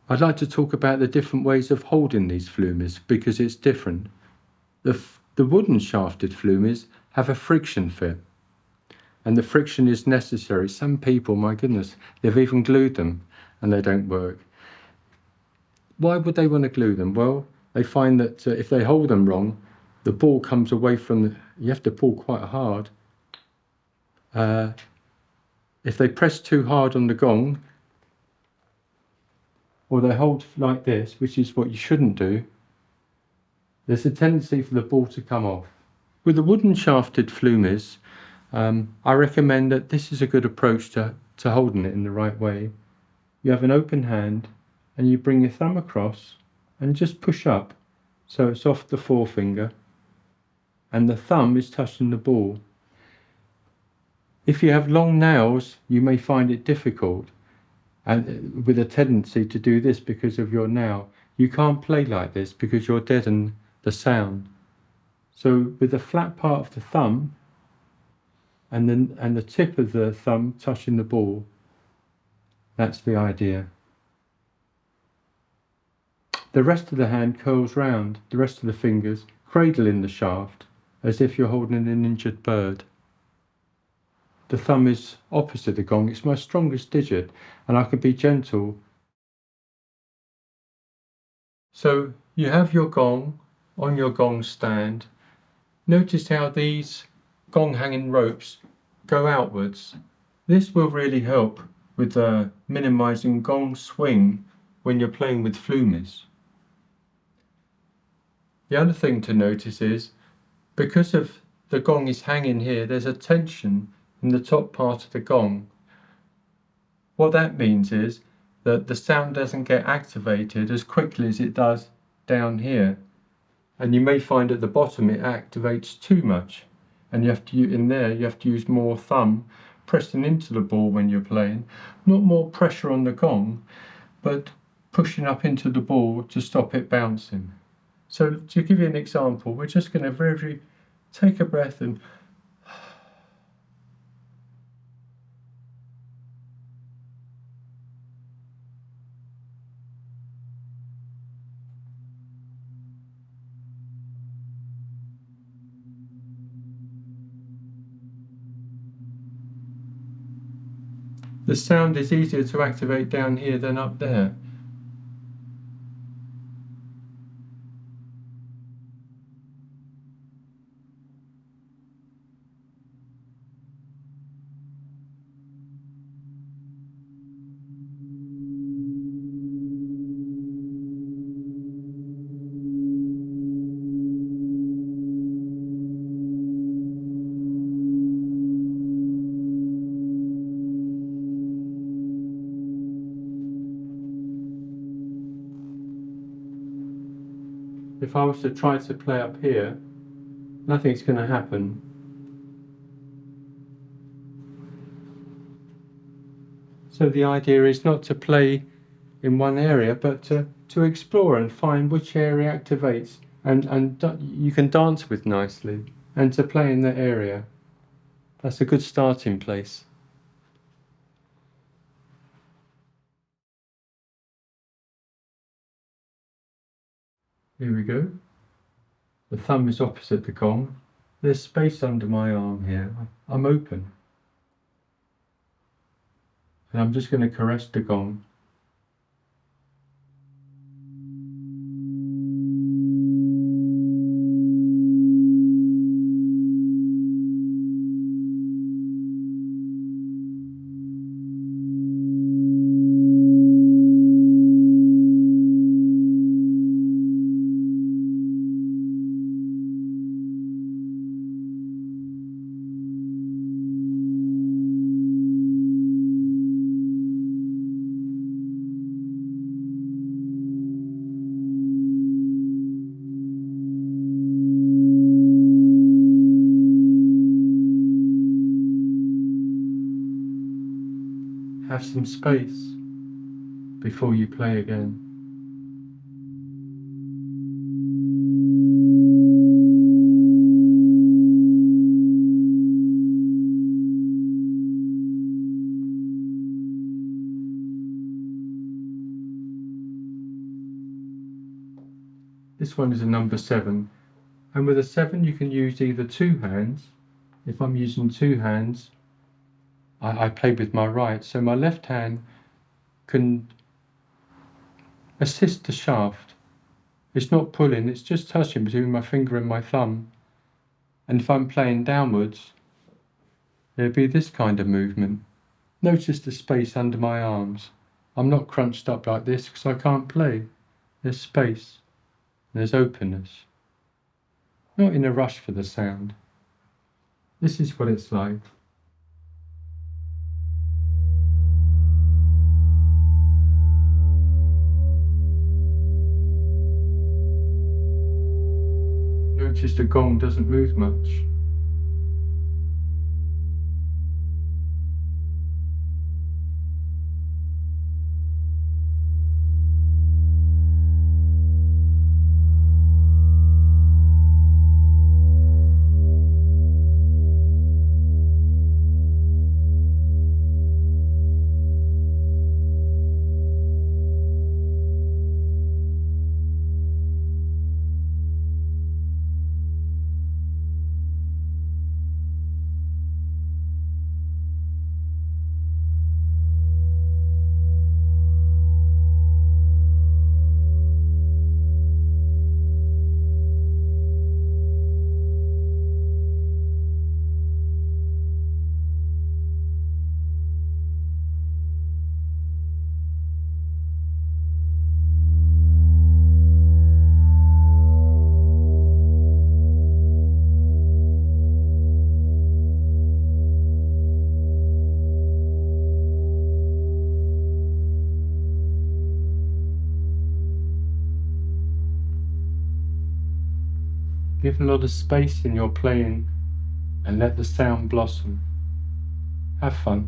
I'd like to talk about the different ways of holding these flumies because it's different. The wooden shafted flumies have a friction fit, and the friction is necessary. Some people, my goodness, they've even glued them and they don't work. Why would they want to glue them? Well, they find that if they hold them wrong, the ball comes away from you have to pull quite hard. If they press too hard on the gong, or they hold like this, which is what you shouldn't do, there's a tendency for the ball to come off. With the wooden shafted flumies, I recommend that this is a good approach to holding it in the right way. You have an open hand and you bring your thumb across and just push up so it's off the forefinger and the thumb is touching the ball. If you have long nails, you may find it difficult, and with a tendency to do this because of your nail. You can't play like this because you'll deaden the sound. So with the flat part of the thumb and the tip of the thumb touching the ball, that's the idea. The rest of the hand curls round, the rest of the fingers cradling the shaft as if you're holding an injured bird. The thumb is opposite the gong. It's my strongest digit, and I can be gentle. So you have your gong on your gong stand. Notice how these gong hanging ropes go outwards. This will really help with minimizing gong swing when you're playing with flumies. The other thing to notice is, because of the gong is hanging here, there's a tension in the top part of the gong. What that means is that the sound doesn't get activated as quickly as it does down here. And you may find at the bottom it activates too much. And you have to use more thumb pressing into the ball when you're playing. Not more pressure on the gong, but pushing up into the ball to stop it bouncing. So to give you an example, we're just going to very take a breath and the sound is easier to activate down here than up there. If I was to try to play up here, nothing's going to happen. So the idea is not to play in one area, but to explore and find which area activates and you can dance with nicely, and to play in that area. That's a good starting place. Here we go. The thumb is opposite the gong. There's space under my arm here. I'm open. And I'm just going to caress the gong. Have some space before you play again. This one is a number 7. And with a 7 you can use either 2 hands. If I'm using 2 hands, I play with my right, so my left hand can assist the shaft. It's not pulling, it's just touching between my finger and my thumb. And if I'm playing downwards, there'll be this kind of movement. Notice the space under my arms. I'm not crunched up like this because I can't play. There's space, there's openness. Not in a rush for the sound. This is what it's like. Notice the gong doesn't move much. Give a lot of space in your playing and let the sound blossom. Have fun.